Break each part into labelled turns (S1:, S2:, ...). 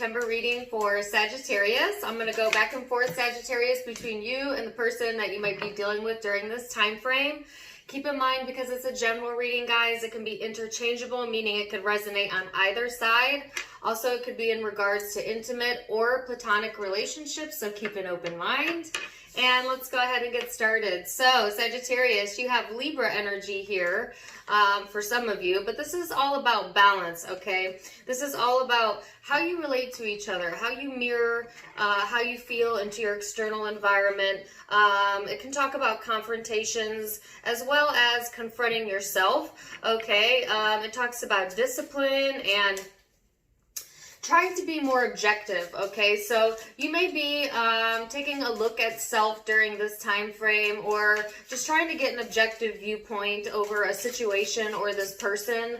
S1: September reading for Sagittarius. I'm going to go back and forth, Sagittarius, between you and the person that you might be dealing with during this time frame. Keep in mind, because it's a general reading, guys, it can be interchangeable, meaning it could resonate on either side. Also, it could be in regards to intimate or platonic relationships, so keep an open mind. And let's go ahead and get started. So, Sagittarius, you have Libra energy here for some of you, but this is all about balance, okay? This is all about how you relate to each other, how you mirror how you feel into your external environment. It can talk about confrontations as well as confronting yourself, okay? It talks about discipline and trying to be more objective, okay? So you may be taking a look at self during this time frame, or just trying to get an objective viewpoint over a situation or this person,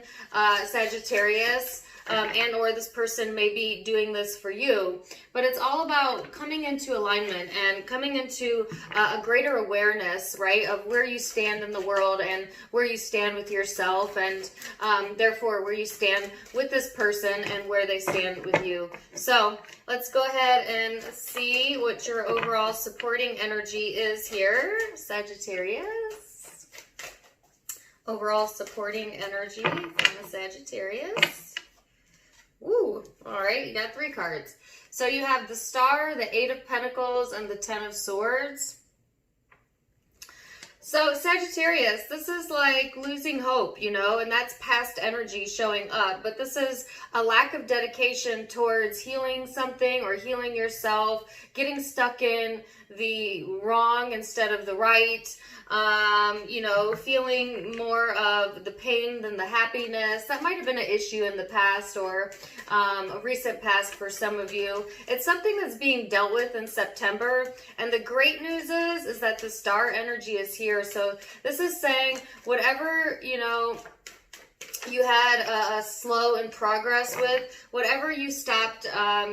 S1: Sagittarius, and or this person may be doing this for you. But it's all about coming into alignment and coming into a greater awareness, right, of where you stand in the world and where you stand with yourself, and therefore where you stand with this person and where they stand with you. So let's go ahead and see what your overall supporting energy is here, Sagittarius. Overall supporting energy from the Sagittarius. Ooh, all right, you got 3 cards. So you have the Star, the 8 of Pentacles, and the 10 of Swords. So Sagittarius, this is like losing hope, you know, and that's past energy showing up. But this is a lack of dedication towards healing something or healing yourself, getting stuck in the wrong instead of the right, you know, feeling more of the pain than the happiness. That might have been an issue in the past, or a recent past for some of you. It's something that's being dealt with in September. And the great news is that the Star energy is here. So this is saying whatever, you know, you had a slow in progress with, whatever you stopped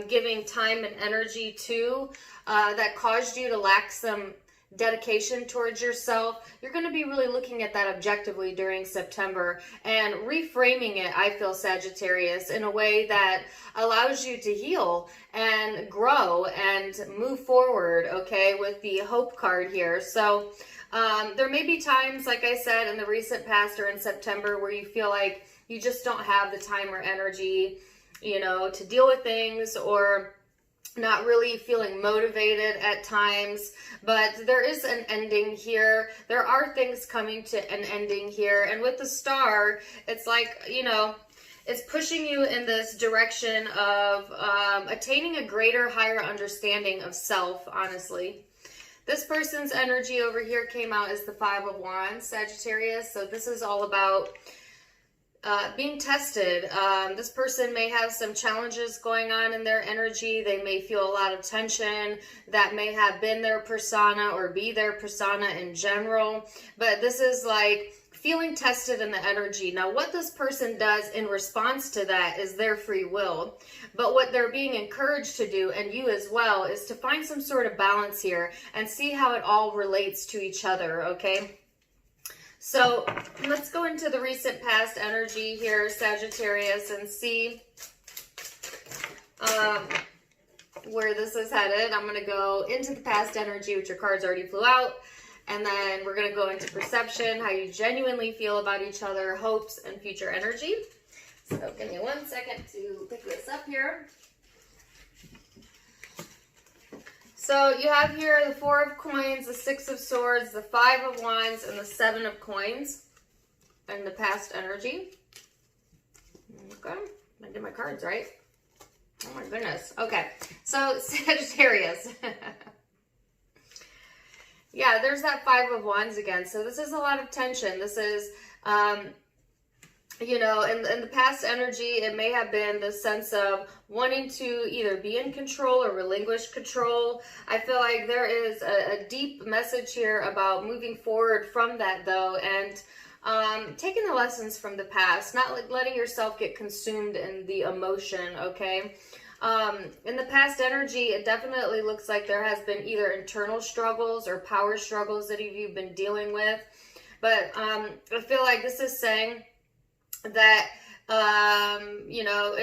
S1: giving time and energy to, that caused you to lack some dedication towards yourself, you're going to be really looking at that objectively during September and reframing it, I feel, Sagittarius, in a way that allows you to heal and grow and move forward, okay, with the Hope card here. So there may be times, like I said, in the recent past or in September where you feel like you just don't have the time or energy, you know, to deal with things, or not really feeling motivated at times. But there is an ending here. There are things coming to an ending here. And with the Star, it's like, you know, it's pushing you in this direction of attaining a greater, higher understanding of self, honestly. This person's energy over here came out as the 5 of Wands, Sagittarius. So this is all about being tested. This person may have some challenges going on in their energy. They may feel a lot of tension. That may have been their persona or be their persona in general. But this is like feeling tested in the energy. Now, what this person does in response to that is their free will. But what they're being encouraged to do, and you as well, is to find some sort of balance here and see how it all relates to each other, okay? So let's go into the recent past energy here, Sagittarius, and see where this is headed. I'm going to go into the past energy, which your cards already flew out. And then we're going to go into perception, how you genuinely feel about each other, hopes, and future energy. So give me 1 second to pick this up here. So you have here the 4 of Coins, the 6 of Swords, the 5 of Wands, and the 7 of Coins in the past energy. Okay, I did my cards right. Oh my goodness. Okay, so Sagittarius. Yeah, there's that 5 of Wands again. So this is a lot of tension. This is, you know, in the past energy, it may have been the sense of wanting to either be in control or relinquish control. I feel like there is a deep message here about moving forward from that, though, and taking the lessons from the past, not like letting yourself get consumed in the emotion, okay? In the past energy, it definitely looks like there has been either internal struggles or power struggles that you've been dealing with. But I feel like this is saying that you know,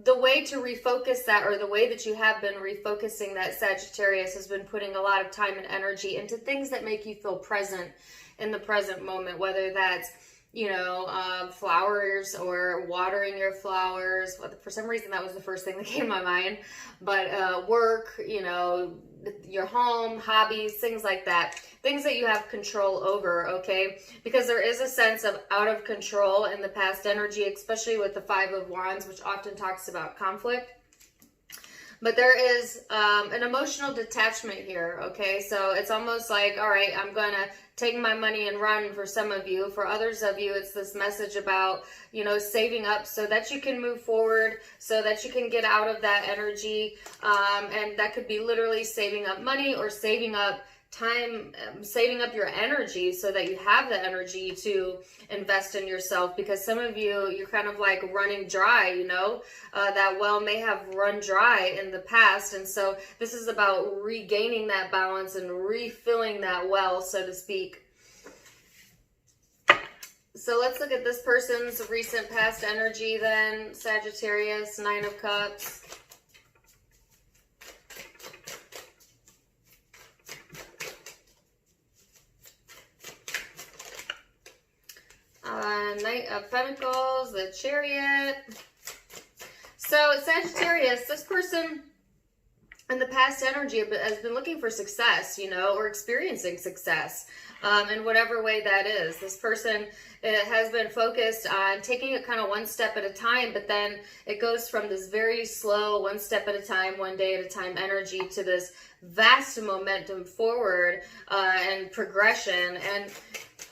S1: the way to refocus that, or the way that you have been refocusing that, Sagittarius, has been putting a lot of time and energy into things that make you feel present in the present moment, whether that's, you know, flowers or watering your flowers. For some reason, that was the first thing that came to my mind. But work, you know, your home, hobbies, things like that. Things that you have control over, okay? Because there is a sense of out of control in the past energy, especially with the Five of Wands, which often talks about conflict. But there is an emotional detachment here, okay? So it's almost like, all right, I'm going to take my money and run for some of you. For others of you, it's this message about, you know, saving up so that you can move forward, so that you can get out of that energy. And that could be literally saving up money or saving up time, saving up your energy so that you have the energy to invest in yourself. Because some of you, you're kind of like running dry, you know, that well may have run dry in the past. And so this is about regaining that balance and refilling that well, so to speak. So let's look at this person's recent past energy then, Sagittarius, Nine of Cups. Knight of Pentacles, the Chariot. So Sagittarius, this person in the past energy has been looking for success, you know, or experiencing success in whatever way that is. This person has been focused on taking it kind of one step at a time, but then it goes from this very slow, one step at a time, one day at a time energy to this vast momentum forward and progression. And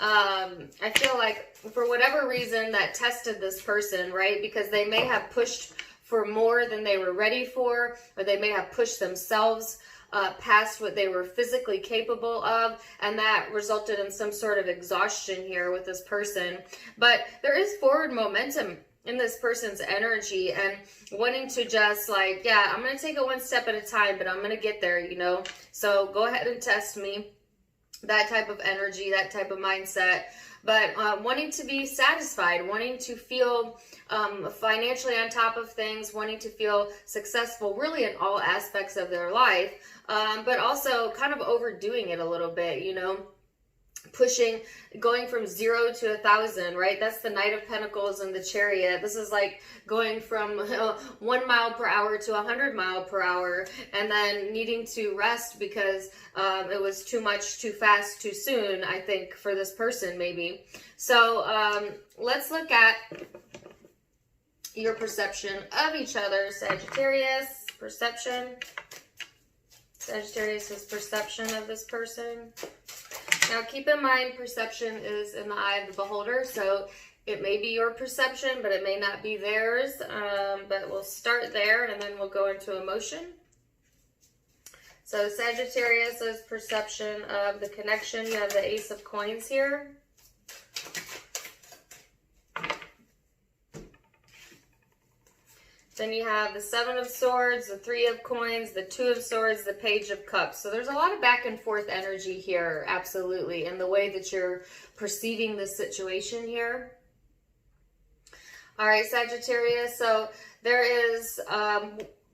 S1: I feel like for whatever reason that tested this person, right? Because they may have pushed for more than they were ready for, or they may have pushed themselves past what they were physically capable of, and that resulted in some sort of exhaustion here with this person. But there is forward momentum in this person's energy and wanting to just like, yeah, I'm going to take it one step at a time, but I'm going to get there, you know? So go ahead and test me. That type of energy, that type of mindset, but wanting to be satisfied, wanting to feel financially on top of things, wanting to feel successful really in all aspects of their life, but also kind of overdoing it a little bit, you know, pushing, going from 0 to 1,000, right? That's the Knight of Pentacles and the Chariot. This is like going from 1 mile per hour to 100 mile per hour, and then needing to rest because it was too much, too fast, too soon, I think, for this person maybe. So let's look at your perception of each other, Sagittarius. Perception. Sagittarius's perception of this person. Now, keep in mind, perception is in the eye of the beholder, so it may be your perception, but it may not be theirs. But we'll start there, and then we'll go into emotion. So Sagittarius's perception of the connection. You have the Ace of Coins here. Then you have the Seven of Swords, the Three of Coins, the Two of Swords, the Page of Cups. So there's a lot of back and forth energy here, absolutely, in the way that you're perceiving the situation here. All right, Sagittarius, so there is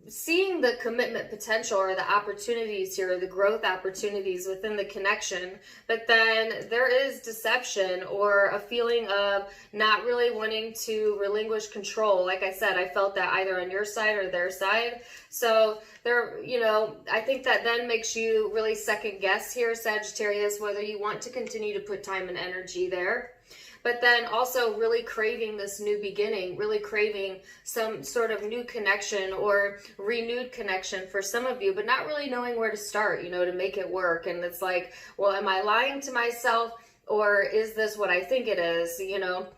S1: seeing the commitment potential or the opportunities here, the growth opportunities within the connection, but then there is deception or a feeling of not really wanting to relinquish control. Like I said, I felt that either on your side or their side. So there, you know, I think that then makes you really second guess here, Sagittarius, whether you want to continue to put time and energy there. But then also really craving this new beginning, really craving some sort of new connection or renewed connection for some of you, but not really knowing where to start, you know, to make it work. And it's like, well, am I lying to myself, or is this what I think it is, you know?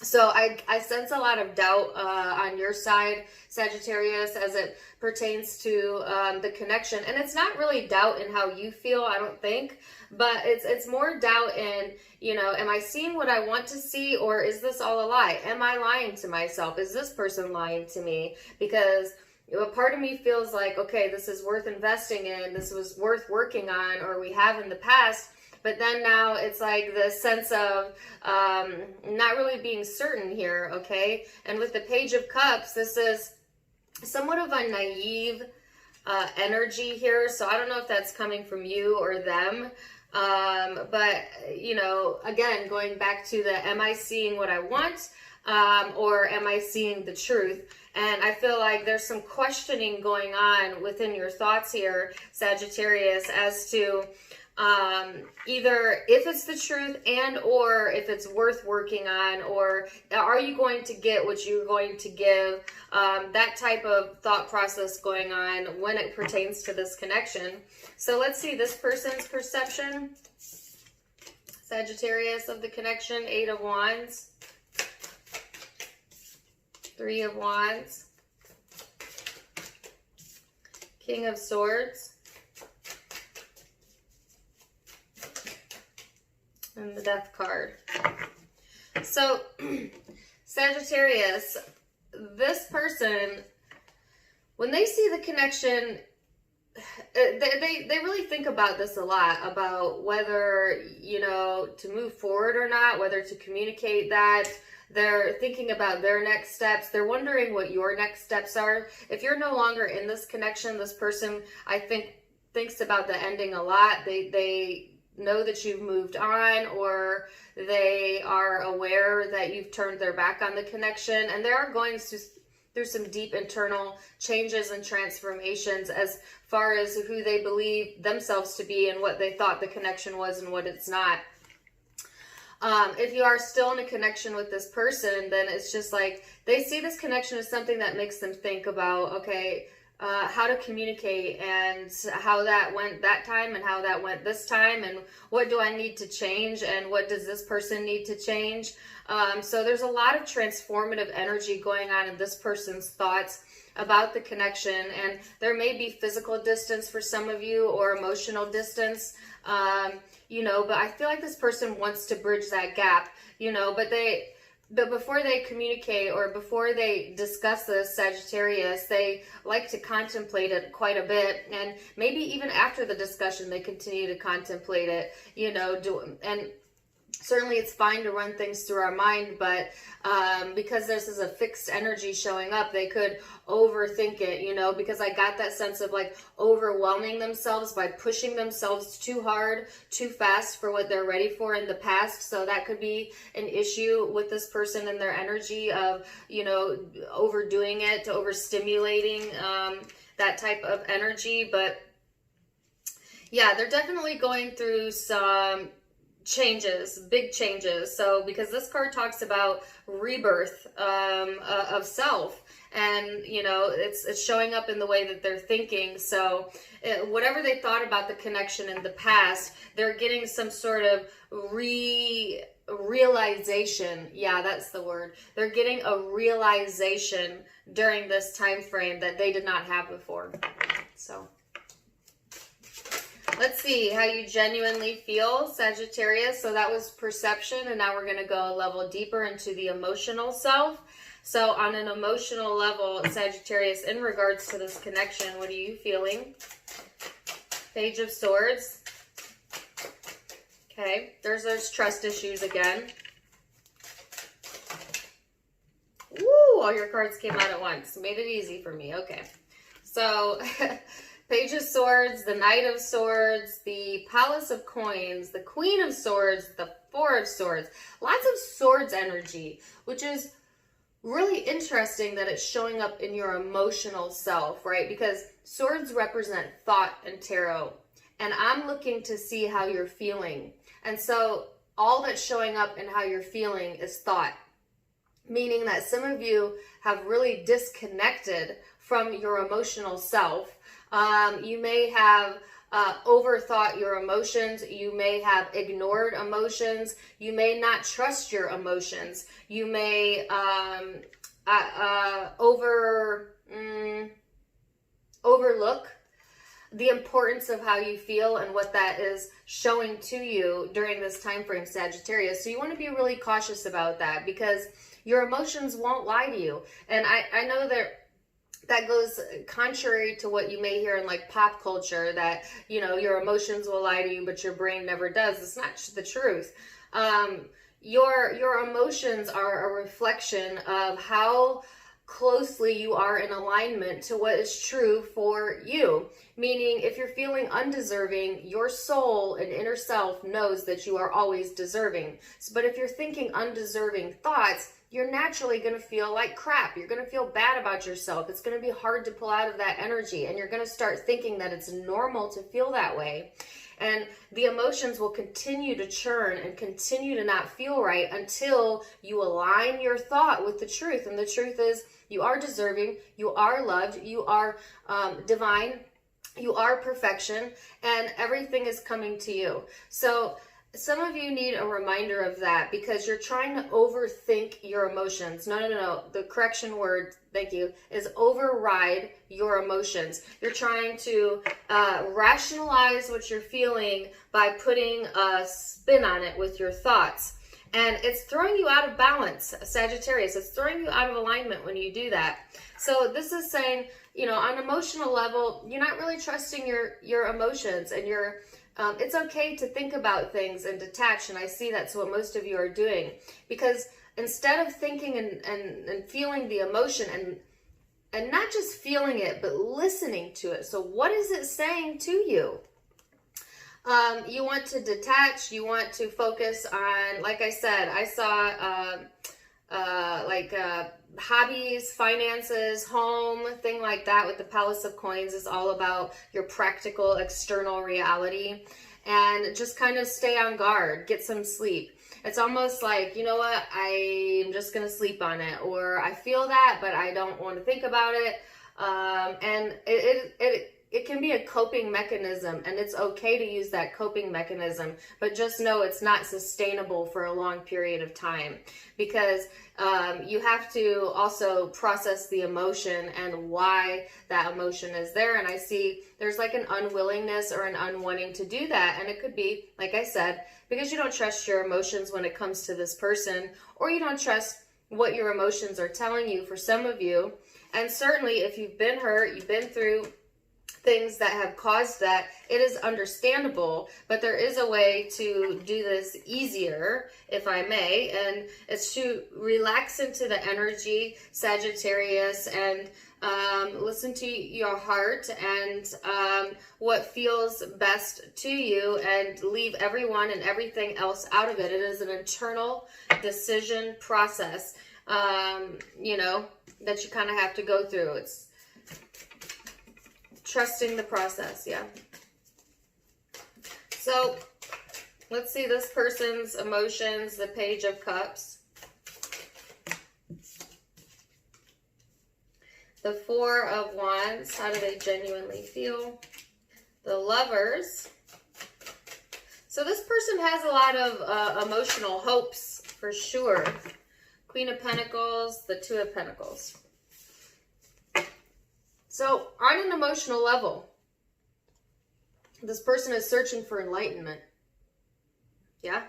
S1: So I sense a lot of doubt on your side, Sagittarius, as it pertains to the connection. And it's not really doubt in how you feel, I don't think, but it's more doubt in, you know, am I seeing what I want to see, or is this all a lie? Am I lying to myself? Is this person lying to me? Because a part of me feels like, okay, this is worth investing in, this was worth working on, or we have in the past, but then now it's like the sense of not really being certain here, okay? And with the Page of Cups, this is somewhat of a naive energy here. So I don't know if that's coming from you or them. But, you know, again, going back to the, am I seeing what I want? Or am I seeing the truth? And I feel like there's some questioning going on within your thoughts here, Sagittarius, as to either if it's the truth and or if it's worth working on, or are you going to get what you're going to give? That type of thought process going on when it pertains to this connection. So let's see this person's perception. Sagittarius, of the connection. 8 of Wands. 3 of Wands. King of Swords. And the Death card. So, Sagittarius, this person, when they see the connection, they really think about this a lot, about whether, you know, to move forward or not, whether to communicate that. They're thinking about their next steps. They're wondering what your next steps are. If you're no longer in this connection, this person, I think, thinks about the ending a lot. They know that you've moved on, or they are aware that you've turned their back on the connection, and they are going through some deep internal changes and transformations as far as who they believe themselves to be and what they thought the connection was and what it's not. If you are still in a connection with this person, then it's just like they see this connection as something that makes them think about, okay, how to communicate and how that went that time and how that went this time, and what do I need to change and what does this person need to change. So there's a lot of transformative energy going on in this person's thoughts about the connection, and there may be physical distance for some of you or emotional distance, you know, but I feel like this person wants to bridge that gap, you know, but before they communicate or before they discuss this, Sagittarius, they like to contemplate it quite a bit, and maybe even after the discussion they continue to contemplate it, you know, and certainly it's fine to run things through our mind, but because this is a fixed energy showing up, they could overthink it, you know, because I got that sense of like overwhelming themselves by pushing themselves too hard, too fast for what they're ready for in the past. So that could be an issue with this person and their energy of, you know, overdoing it, overstimulating that type of energy. But yeah, they're definitely going through some changes, big changes. So because this card talks about rebirth of self, and you know, it's showing up in the way that they're thinking. So whatever they thought about the connection in the past, they're getting some sort of realization. Yeah, that's the word. They're getting a realization during this time frame that they did not have before. So let's see how you genuinely feel, Sagittarius. So that was perception, and now we're going to go a level deeper into the emotional self. So on an emotional level, Sagittarius, in regards to this connection, what are you feeling? Page of Swords. Okay, there's those trust issues again. Woo, all your cards came out at once. Made it easy for me. Okay, so Page of Swords, the Knight of Swords, the Palace of Coins, the Queen of Swords, the Four of Swords. Lots of swords energy, which is really interesting that it's showing up in your emotional self, right? Because swords represent thought and tarot. And I'm looking to see how you're feeling. And so all that's showing up in how you're feeling is thought. Meaning that some of you have really disconnected from your emotional self. You may have overthought your emotions. You may have ignored emotions. You may not trust your emotions. You may overlook the importance of how you feel and what that is showing to you during this time frame, Sagittarius. So you want to be really cautious about that, because your emotions won't lie to you. And I know that that goes contrary to what you may hear in like pop culture, that, you know, your emotions will lie to you, but your brain never does. It's not the truth. Your emotions are a reflection of how closely you are in alignment to what is true for you. Meaning, if you're feeling undeserving, your soul and inner self knows that you are always deserving. But if you're thinking undeserving thoughts, you're naturally going to feel like crap. You're going to feel bad about yourself. It's going to be hard to pull out of that energy, and you're going to start thinking that it's normal to feel that way. And the emotions will continue to churn and continue to not feel right until you align your thought with the truth. And the truth is, you are deserving, you are loved, you are divine, you are perfection, and everything is coming to you. So some of you need a reminder of that, because you're trying to overthink your emotions. No. The correction word, thank you, is override your emotions. You're trying to rationalize what you're feeling by putting a spin on it with your thoughts. And it's throwing you out of balance, Sagittarius. It's throwing you out of alignment when you do that. So this is saying, you know, on an emotional level, you're not really trusting your emotions, and it's okay to think about things and detach, and I see that's what most of you are doing, because instead of thinking and feeling the emotion and not just feeling it, but listening to it. So what is it saying to you? You want to detach, you want to focus on, like I said, I saw hobbies, finances, home, thing like that. With the Palace of Coins is all about your practical external reality, and just kind of stay on guard, get some sleep. It's almost like, you know what, I'm just going to sleep on it, or I feel that, but I don't want to think about it. And it can be a coping mechanism, and it's okay to use that coping mechanism, but just know it's not sustainable for a long period of time, because you have to also process the emotion and why that emotion is there. And I see there's like an unwillingness or an unwanting to do that, and it could be, like I said, because you don't trust your emotions when it comes to this person, or you don't trust what your emotions are telling you for some of you. And certainly if you've been hurt, you've been through things that have caused that, it is understandable, but there is a way to do this easier, if I may, and it's to relax into the energy, Sagittarius, and listen to your heart and what feels best to you, and leave everyone and everything else out of it. It is an internal decision process, you know, that you kind of have to go through. It's trusting the process, yeah. So let's see this person's emotions, the Page of Cups. The Four of Wands, how do they genuinely feel? The Lovers. So this person has a lot of emotional hopes, for sure. Queen of Pentacles, the Two of Pentacles. So on an emotional level, this person is searching for enlightenment. Yeah.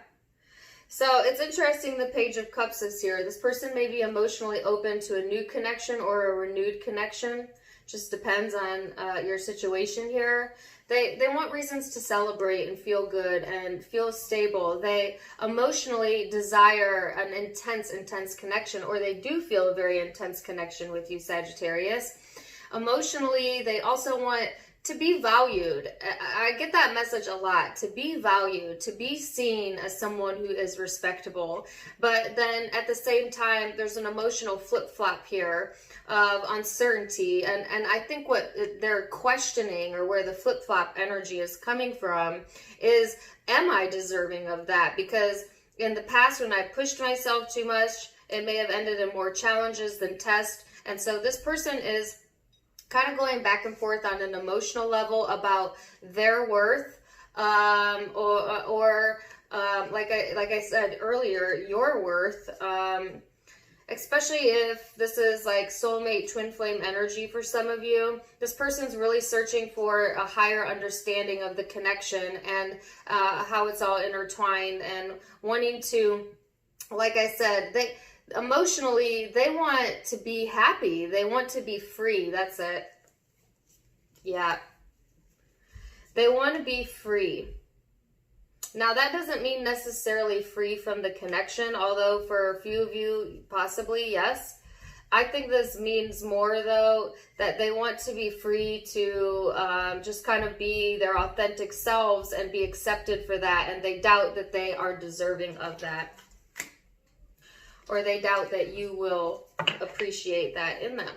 S1: So it's interesting the Page of Cups is here. This person may be emotionally open to a new connection or a renewed connection. Just depends on your situation here. They want reasons to celebrate and feel good and feel stable. They emotionally desire an intense connection, or they do feel a very intense connection with you, Sagittarius. Emotionally, they also want to be valued. I get that message a lot. To be valued, to be seen as someone who is respectable. But then at the same time, there's an emotional flip-flop here of uncertainty. And I think what they're questioning, or where the flip-flop energy is coming from, is, am I deserving of that? Because in the past, when I pushed myself too much, it may have ended in more challenges than tests. And so this person is kind of going back and forth on an emotional level about their worth, or like I said earlier, your worth, especially if this is like soulmate twin flame energy for some of you. This person's really searching for a higher understanding of the connection and how it's all intertwined, and wanting to, like I said, emotionally, they want to be happy. They want to be free. That's it. Yeah. They want to be free. Now, that doesn't mean necessarily free from the connection, although for a few of you, possibly, yes. I think this means more, though, that they want to be free to just kind of be their authentic selves and be accepted for that, and they doubt that they are deserving of that. Or they doubt that you will appreciate that in them.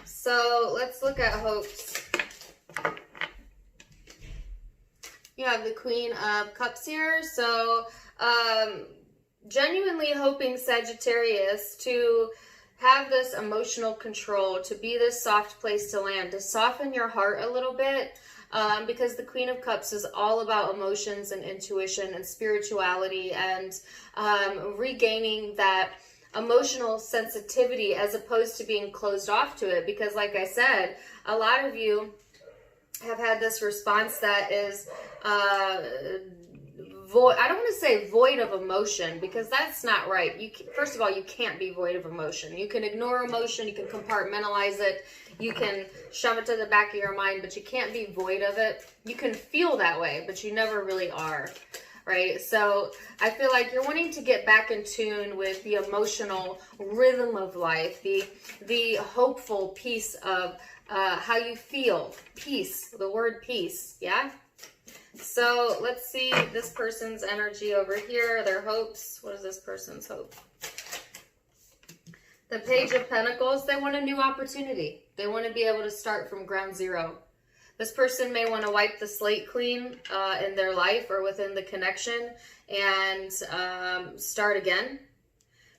S1: So let's look at hopes. You have the Queen of Cups here. So genuinely hoping, Sagittarius, to have this emotional control, to be this soft place to land, to soften your heart a little bit. Because the Queen of Cups is all about emotions and intuition and spirituality and regaining that emotional sensitivity as opposed to being closed off to it. Because like I said, a lot of you have had this response that is void. I don't want to say void of emotion, because that's not right. First of all, you can't be void of emotion. You can ignore emotion, you can compartmentalize it, you can shove it to the back of your mind, but you can't be void of it. You can feel that way, but you never really are, right? So I feel like you're wanting to get back in tune with the emotional rhythm of life, the hopeful piece of how you feel. Peace, the word peace, yeah? So let's see this person's energy over here, their hopes. What is this person's hope? The Page of Pentacles. They want a new opportunity. They want to be able to start from ground zero. This person may want to wipe the slate clean in their life or within the connection and start again.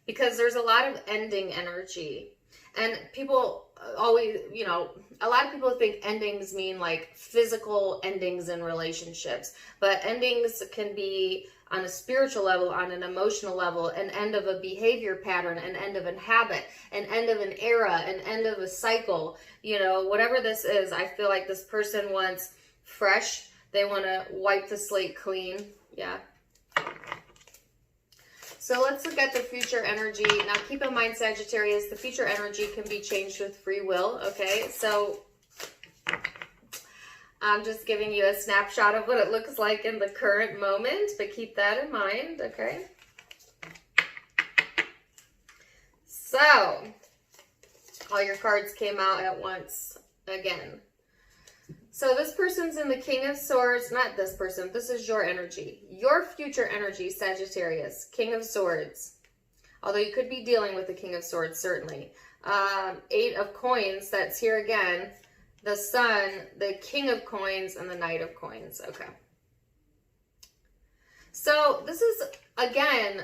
S1: Because there's a lot of ending energy. And people always, you know, a lot of people think endings mean like physical endings in relationships. But endings can be on a spiritual level, on an emotional level, an end of a behavior pattern, an end of a habit, an end of an era, an end of a cycle. You know, whatever this is, I feel like this person wants fresh. They want to wipe the slate clean. Yeah. So let's look at the future energy. Now keep in mind, Sagittarius, the future energy can be changed with free will, okay? So I'm just giving you a snapshot of what it looks like in the current moment, but keep that in mind, okay? So, all your cards came out at once again. So this person's in the King of Swords, not this person, this is your energy. Your future energy, Sagittarius, King of Swords. Although you could be dealing with the King of Swords, certainly. 8 of Coins, that's here again. The Sun, the King of Coins, and the Knight of Coins. Okay. So this is, again,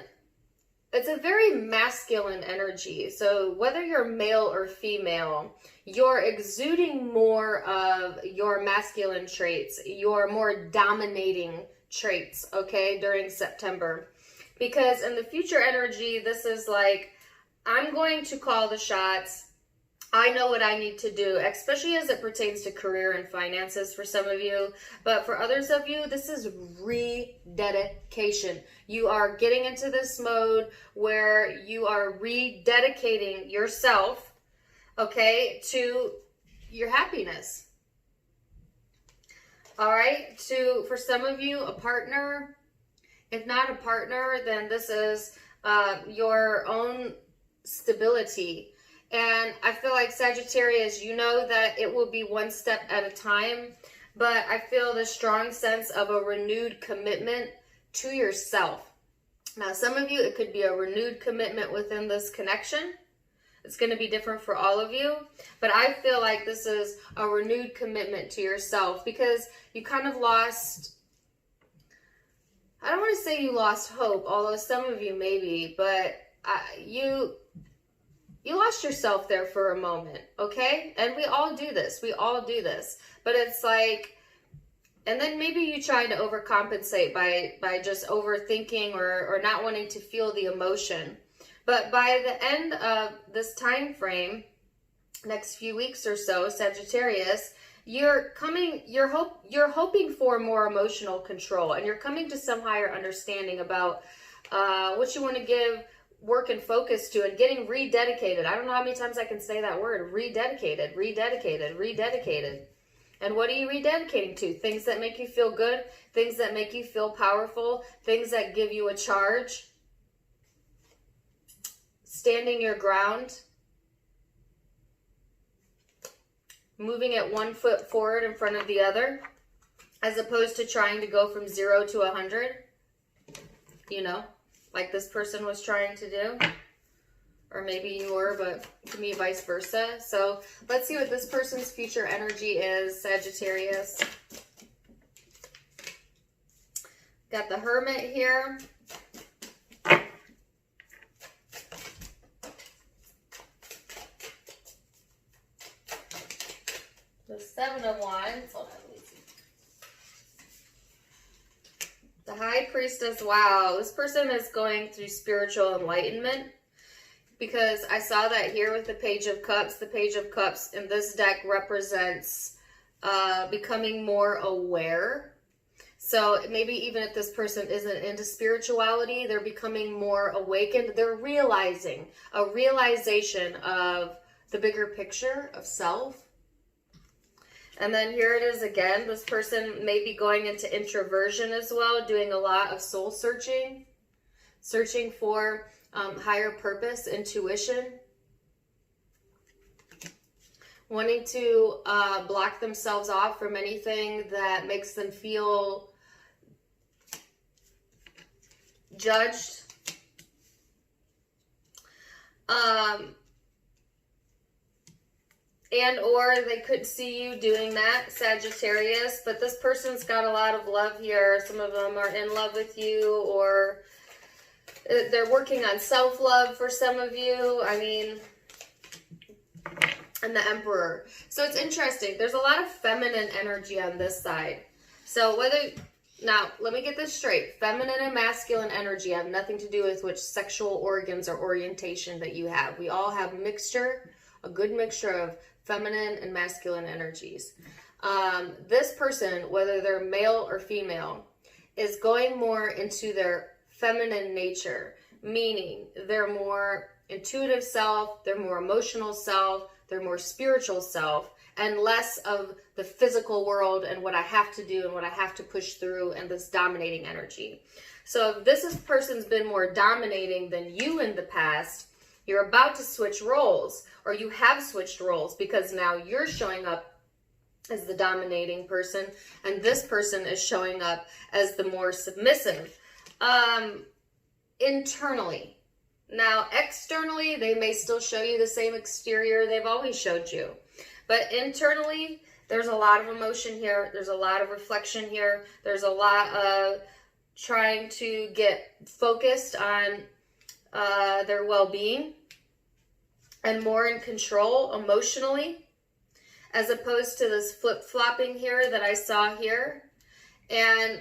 S1: it's a very masculine energy. So whether you're male or female, you're exuding more of your masculine traits, your more dominating traits, okay, during September. Because in the future energy, this is like, I'm going to call the shots. I know what I need to do, especially as it pertains to career and finances for some of you. But for others of you, this is rededication. You are getting into this mode where you are rededicating yourself, okay, to your happiness. All right, for some of you, a partner. If not a partner, then this is your own stability. And I feel like, Sagittarius, you know that it will be one step at a time, but I feel the strong sense of a renewed commitment to yourself. Now, some of you, it could be a renewed commitment within this connection. It's going to be different for all of you, but I feel like this is a renewed commitment to yourself because you kind of lost, I don't want to say you lost hope, although some of you maybe, but you lost yourself there for a moment, okay? And we all do this. We all do this. But it's like, and then maybe you try to overcompensate by just overthinking or not wanting to feel the emotion. But by the end of this time frame, next few weeks or so, Sagittarius, you're hoping for more emotional control, and you're coming to some higher understanding about what you want to give work and focus to, and getting rededicated. I don't know how many times I can say that word. Rededicated, rededicated, rededicated. And what are you rededicating to? Things that make you feel good, things that make you feel powerful, things that give you a charge. Standing your ground. Moving it 1 foot forward in front of the other, as opposed to trying to go from 0 to 100, you know, like this person was trying to do. Or maybe you were, but to me, vice versa. So let's see what this person's future energy is, Sagittarius. Got the Hermit here. The Seven of Wands. Hold on, let me see. The High Priestess. Wow, this person is going through spiritual enlightenment. Because I saw that here with the Page of Cups. The Page of Cups in this deck represents becoming more aware. So maybe even if this person isn't into spirituality, they're becoming more awakened. They're realizing, a realization of the bigger picture of self. And then here it is again. This person may be going into introversion as well, doing a lot of soul searching, searching for higher purpose, intuition, wanting to block themselves off from anything that makes them feel judged. And or they could see you doing that, Sagittarius, but this person's got a lot of love here. Some of them are in love with you, or they're working on self-love for some of you. I mean, and the Emperor. So it's interesting. There's a lot of feminine energy on this side. So now, let me get this straight. Feminine and masculine energy have nothing to do with which sexual organs or orientation that you have. We all have a good mixture of feminine and masculine energies. This person, whether they're male or female, is going more into their feminine nature, meaning they're more intuitive self, they're more emotional self, they're more spiritual self, and less of the physical world and what I have to do and what I have to push through and this dominating energy. So if this person's been more dominating than you in the past, you're about to switch roles, or you have switched roles, because now you're showing up as the dominating person and this person is showing up as the more submissive. Internally. Now, externally, they may still show you the same exterior they've always showed you. But internally, there's a lot of emotion here. There's a lot of reflection here. There's a lot of trying to get focused on their well-being and more in control emotionally, as opposed to this flip-flopping here that I saw here. And,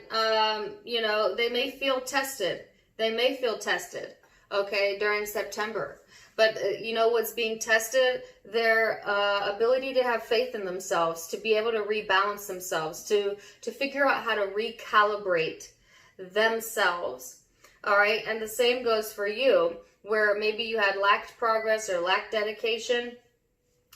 S1: you know, they may feel tested. They may feel tested, okay, during September. But you know what's being tested? Their ability to have faith in themselves, to be able to rebalance themselves, to figure out how to recalibrate themselves, all right? And the same goes for you, where maybe you had lacked progress or lacked dedication,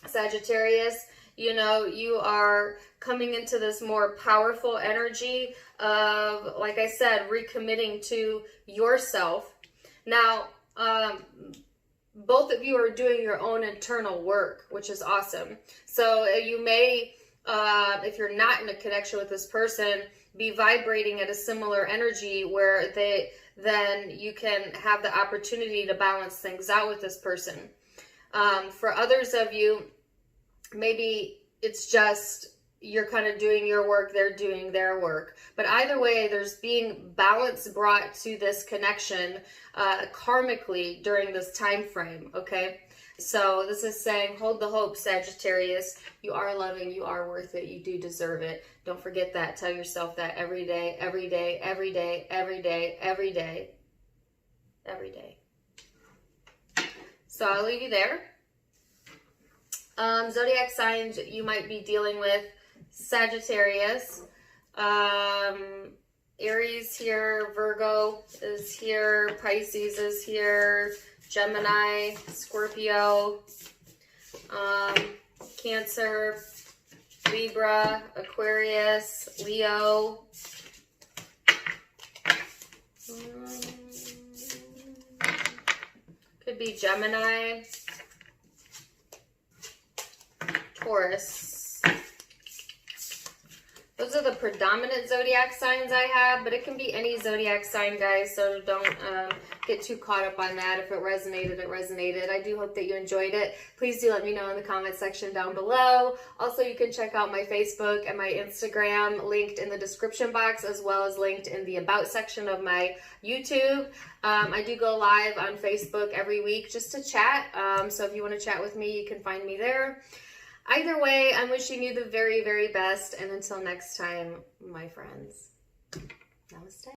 S1: Sagittarius. You know, you are coming into this more powerful energy of, like I said, recommitting to yourself. Now, both of you are doing your own internal work, which is awesome. So you may, if you're not in a connection with this person, be vibrating at a similar energy where then you can have the opportunity to balance things out with this person. For others of you, maybe it's just you're kind of doing your work, they're doing their work. But either way, there's being balance brought to this connection karmically during this time frame, okay? So this is saying, hold the hope, Sagittarius. You are loving, you are worth it, you do deserve it. Don't forget that. Tell yourself that every day, every day, every day, every day, every day, every day. So I'll leave you there. Zodiac signs you might be dealing with, Sagittarius. Aries here, Virgo is here, Pisces is here, Gemini, Scorpio, Cancer, Libra, Aquarius, Leo. Could be Gemini, Taurus. Those are the predominant zodiac signs I have, but it can be any zodiac sign, guys, so don't get too caught up on that. If it resonated, it resonated. I do hope that you enjoyed it. Please do let me know in the comment section down below. Also, you can check out my Facebook and my Instagram linked in the description box, as well as linked in the About section of my YouTube. I do go live on Facebook every week just to chat, so if you want to chat with me, you can find me there. Either way, I'm wishing you the very, very best. And until next time, my friends, namaste.